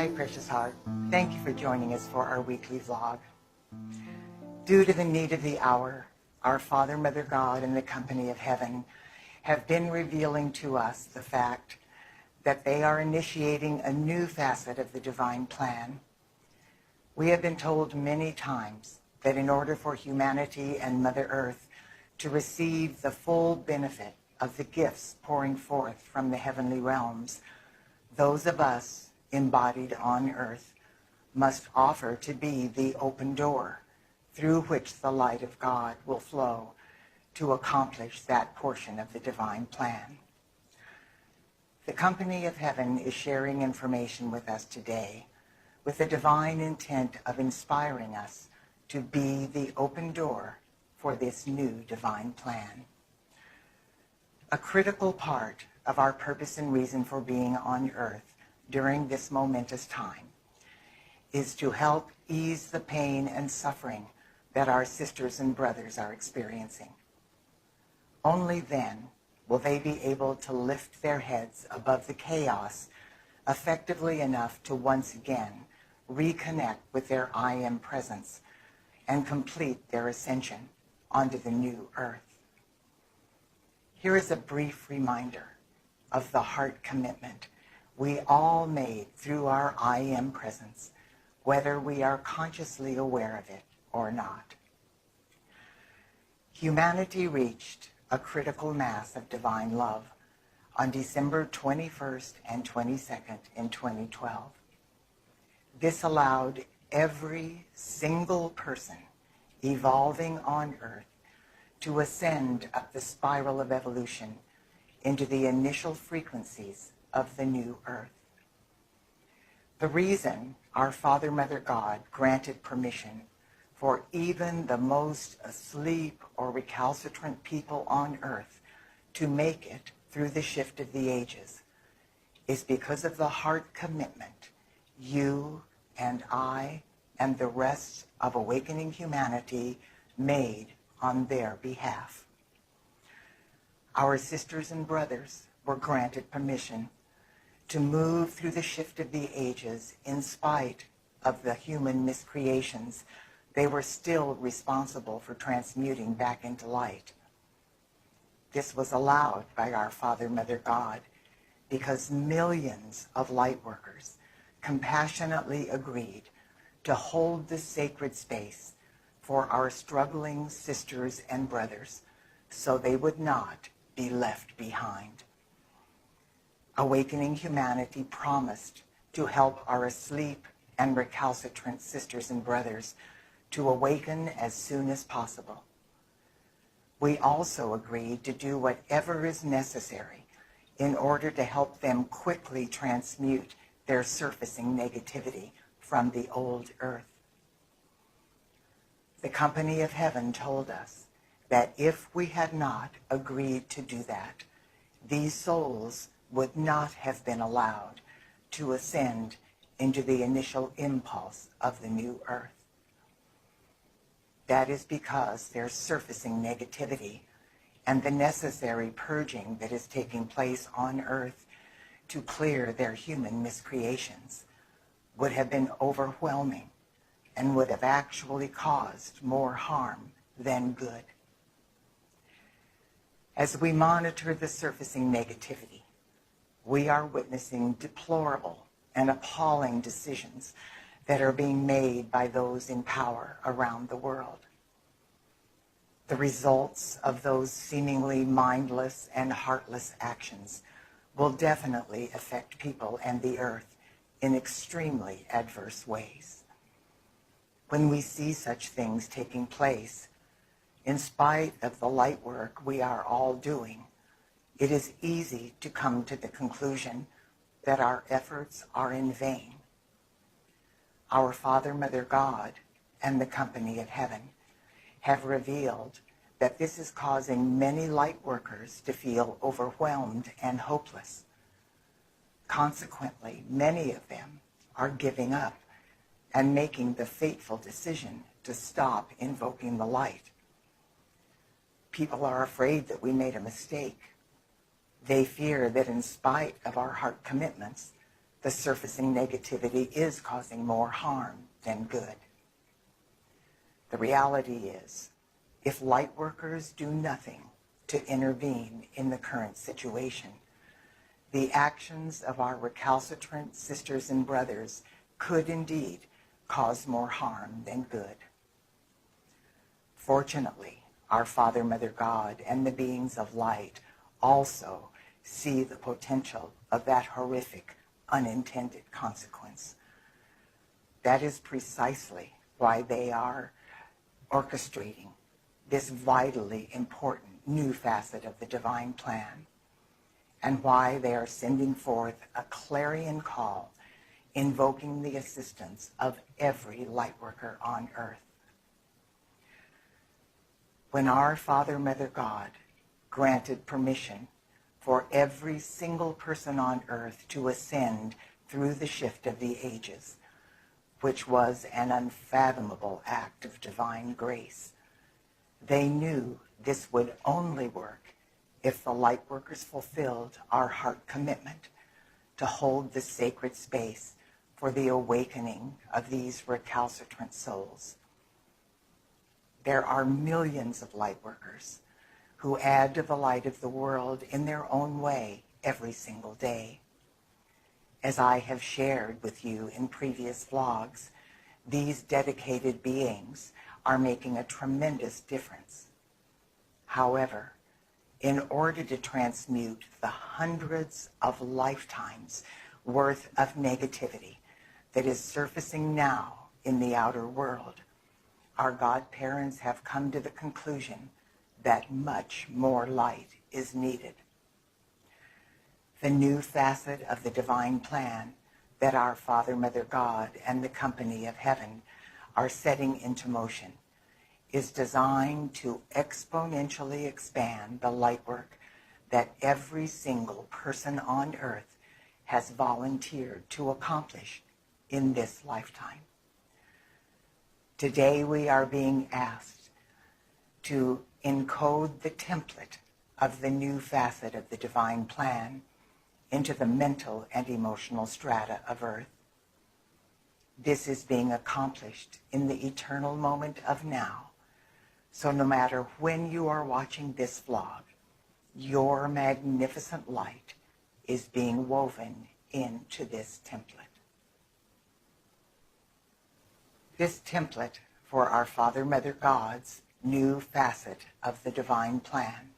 Hi, precious heart. Thank you for joining us for our weekly vlog. Due to the need of the hour, our Father, Mother God, and the company of heaven have been revealing to us the fact that they are initiating a new facet of the divine plan. We have been told many times that in order for humanity and Mother Earth to receive the full benefit of the gifts pouring forth from the heavenly realms, those of us embodied on earth must offer to be the open door through which the light of God will flow to accomplish that portion of the divine plan. The company of heaven is sharing information with us today with the divine intent of inspiring us to be the open door for this new divine plan. A critical part of our purpose and reason for being on earth during this momentous time is to help ease the pain and suffering that our sisters and brothers are experiencing. Only then will they be able to lift their heads above the chaos effectively enough to once again reconnect with their I Am presence and complete their ascension onto the new earth. Here is a brief reminder of the heart commitment we all made through our I Am presence, whether we are consciously aware of it or not. Humanity reached a critical mass of divine love on December 21st and 22nd in 2012. This allowed every single person evolving on earth to ascend up the spiral of evolution into the initial frequencies of the new earth. The reason our Father, Mother God granted permission for even the most asleep or recalcitrant people on earth to make it through the shift of the ages is because of the heart commitment you and I and the rest of awakening humanity made on their behalf. Our sisters and brothers were granted permission to move through the shift of the ages in spite of the human miscreations they were still responsible for transmuting back into light. This was allowed by our Father, Mother God, because millions of light workers compassionately agreed to hold the sacred space for our struggling sisters and brothers so they would not be left behind. Awakening humanity promised to help our asleep and recalcitrant sisters and brothers to awaken as soon as possible. We also agreed to do whatever is necessary in order to help them quickly transmute their surfacing negativity from the old earth. The company of heaven told us that if we had not agreed to do that, these souls would not have been allowed to ascend into the initial impulse of the new earth. That is because their surfacing negativity and the necessary purging that is taking place on earth to clear their human miscreations would have been overwhelming and would have actually caused more harm than good. As we monitor the surfacing negativity, we are witnessing deplorable and appalling decisions that are being made by those in power around the world. The results of those seemingly mindless and heartless actions will definitely affect people and the earth in extremely adverse ways. When we see such things taking place, in spite of the light work we are all doing, it is easy to come to the conclusion that our efforts are in vain. Our Father, Mother God, and the company of heaven have revealed that this is causing many light workers to feel overwhelmed and hopeless. Consequently, many of them are giving up and making the fateful decision to stop invoking the light. People are afraid that we made a mistake. They fear that in spite of our heart commitments, the surfacing negativity is causing more harm than good. The reality is, if light workers do nothing to intervene in the current situation, the actions of our recalcitrant sisters and brothers could indeed cause more harm than good. Fortunately, our Father, Mother God, and the beings of light also see the potential of that horrific, unintended consequence. That is precisely why they are orchestrating this vitally important new facet of the divine plan, and why they are sending forth a clarion call invoking the assistance of every light worker on earth. When our Father, Mother God granted permission for every single person on earth to ascend through the shift of the ages, which was an unfathomable act of divine grace, they knew this would only work if the light workers fulfilled our heart commitment to hold the sacred space for the awakening of these recalcitrant souls. There are millions of light workers who add to the light of the world in their own way every single day. As I have shared with you in previous vlogs, these dedicated beings are making a tremendous difference. However, in order to transmute the hundreds of lifetimes worth of negativity that is surfacing now in the outer world, our godparents have come to the conclusion that much more light is needed. The new facet of the divine plan that our Father, Mother God, and the company of heaven are setting into motion is designed to exponentially expand the light work that every single person on earth has volunteered to accomplish in this lifetime. Today we are being asked to encode the template of the new facet of the divine plan into the mental and emotional strata of earth. This is being accomplished in the eternal moment of now. So no matter when you are watching this vlog, your magnificent light is being woven into this template. This template for our Father, Mother God's new facet of the divine plan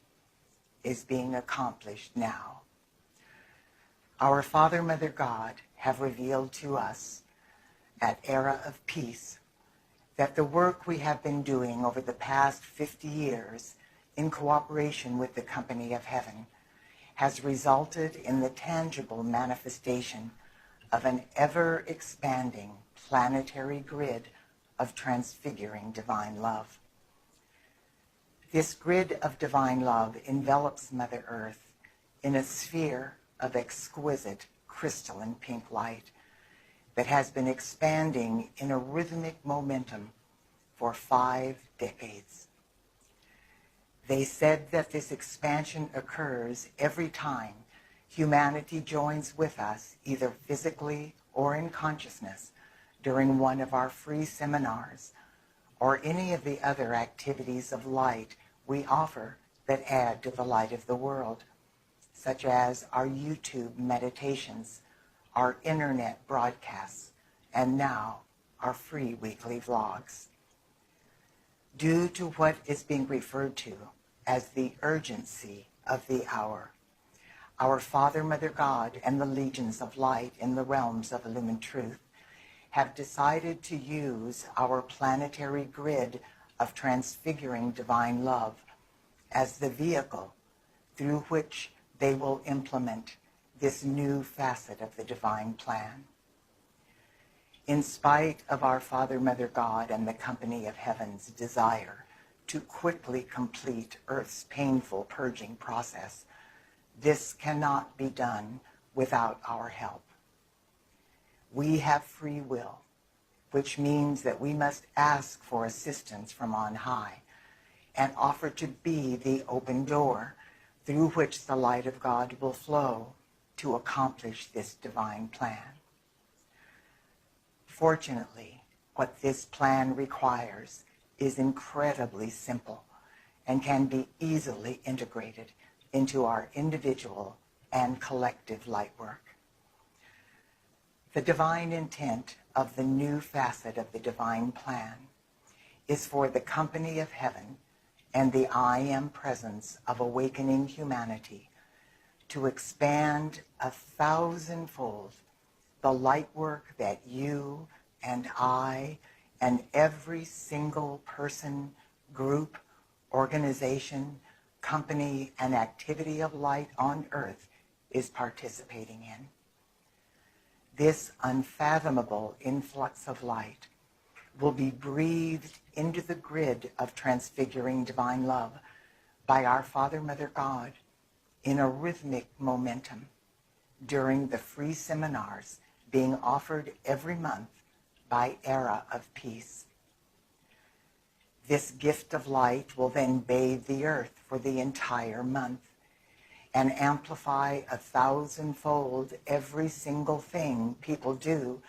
is being accomplished now. Our Father, Mother God have revealed to us at Era of Peace that the work we have been doing over the past 50 years in cooperation with the Company of Heaven has resulted in the tangible manifestation of an ever-expanding planetary grid of transfiguring divine love. This grid of divine love envelops Mother Earth in a sphere of exquisite crystalline pink light that has been expanding in a rhythmic momentum for 5 decades. They said that this expansion occurs every time humanity joins with us, either physically or in consciousness, during one of our free seminars or any of the other activities of light we offer that add to the light of the world, such as our YouTube meditations, our internet broadcasts, and now our free weekly vlogs. Due to what is being referred to as the urgency of the hour, our Father, Mother God, and the legions of light in the realms of illumined truth have decided to use our planetary grid of transfiguring divine love as the vehicle through which they will implement this new facet of the divine plan. In spite of our Father, Mother God, and the Company of Heaven's desire to quickly complete Earth's painful purging process, this cannot be done without our help. We have free will, which means that we must ask for assistance from on high and offer to be the open door through which the light of God will flow to accomplish this divine plan. Fortunately, what this plan requires is incredibly simple and can be easily integrated into our individual and collective light work. The divine intent of the new facet of the divine plan is for the company of heaven and the I Am presence of awakening humanity to expand 1,000-fold the light work that you and I and every single person, group, organization, company, and activity of light on earth is participating in. This unfathomable influx of light will be breathed into the grid of transfiguring divine love by our Father, Mother, God in a rhythmic momentum during the free seminars being offered every month by Era of Peace. This gift of light will then bathe the earth for the entire month and amplify 1,000-fold every single thing people do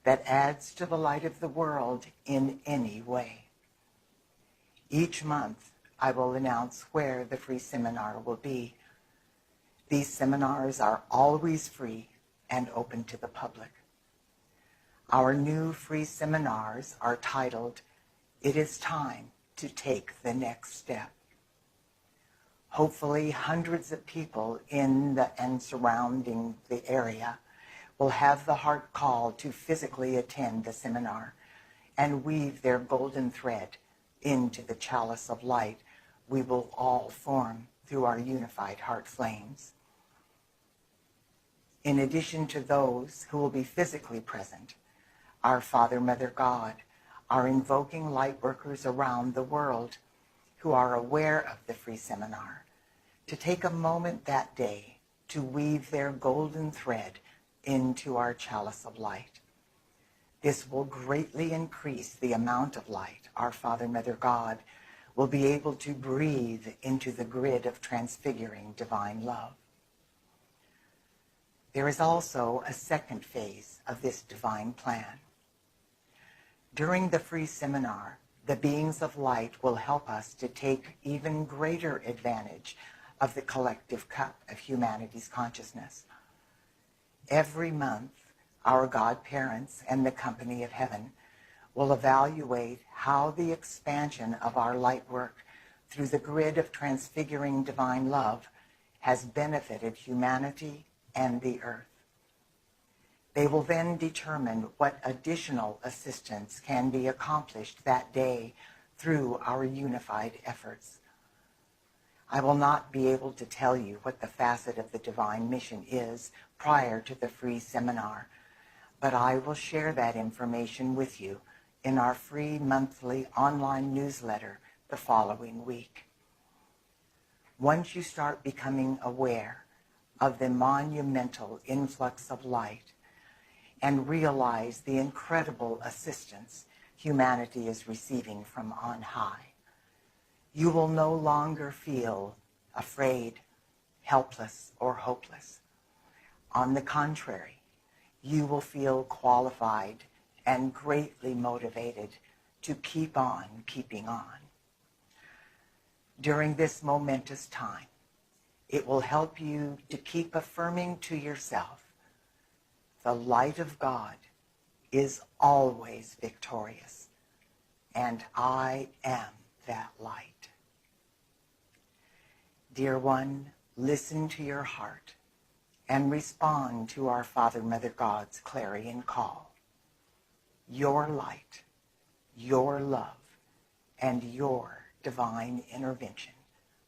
that adds to the light of the world in any way. Each month, I will announce where the free seminar will be. These seminars are always free and open to the public. Our new free seminars are titled, "It is Time to Take the Next Step." Hopefully, hundreds of people in and surrounding the area will have the heart call to physically attend the seminar and weave their golden thread into the chalice of light we will all form through our unified heart flames. In addition to those who will be physically present, our Father, Mother, God are invoking light workers around the world who are aware of the free seminar to take a moment that day to weave their golden thread into our chalice of light. This will greatly increase the amount of light our Father, Mother, God will be able to breathe into the grid of transfiguring divine love. There is also a second phase of this divine plan. During the free seminar, the beings of light will help us to take even greater advantage of the collective cup of humanity's consciousness. Every month, our godparents and the company of heaven will evaluate how the expansion of our light work through the grid of transfiguring divine love has benefited humanity and the earth. They will then determine what additional assistance can be accomplished that day through our unified efforts. I will not be able to tell you what the facet of the divine mission is prior to the free seminar, but I will share that information with you in our free monthly online newsletter the following week. Once you start becoming aware of the monumental influx of light and realize the incredible assistance humanity is receiving from on high, you will no longer feel afraid, helpless, or hopeless. On the contrary, you will feel qualified and greatly motivated to keep on keeping on. During this momentous time, it will help you to keep affirming to yourself, the light of God is always victorious, and I am that light. Dear one, listen to your heart and respond to our Father, Mother, God's clarion call. Your light, your love, and your divine intervention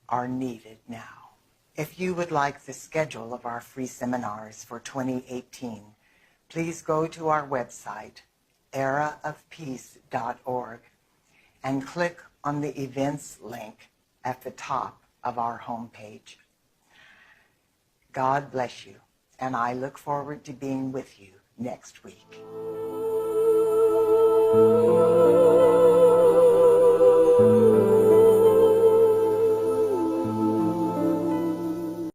are needed now. If you would like the schedule of our free seminars for 2018, please go to our website, eraofpeace.org, and click on the events link at the top of our homepage. God bless you, and I look forward to being with you next week.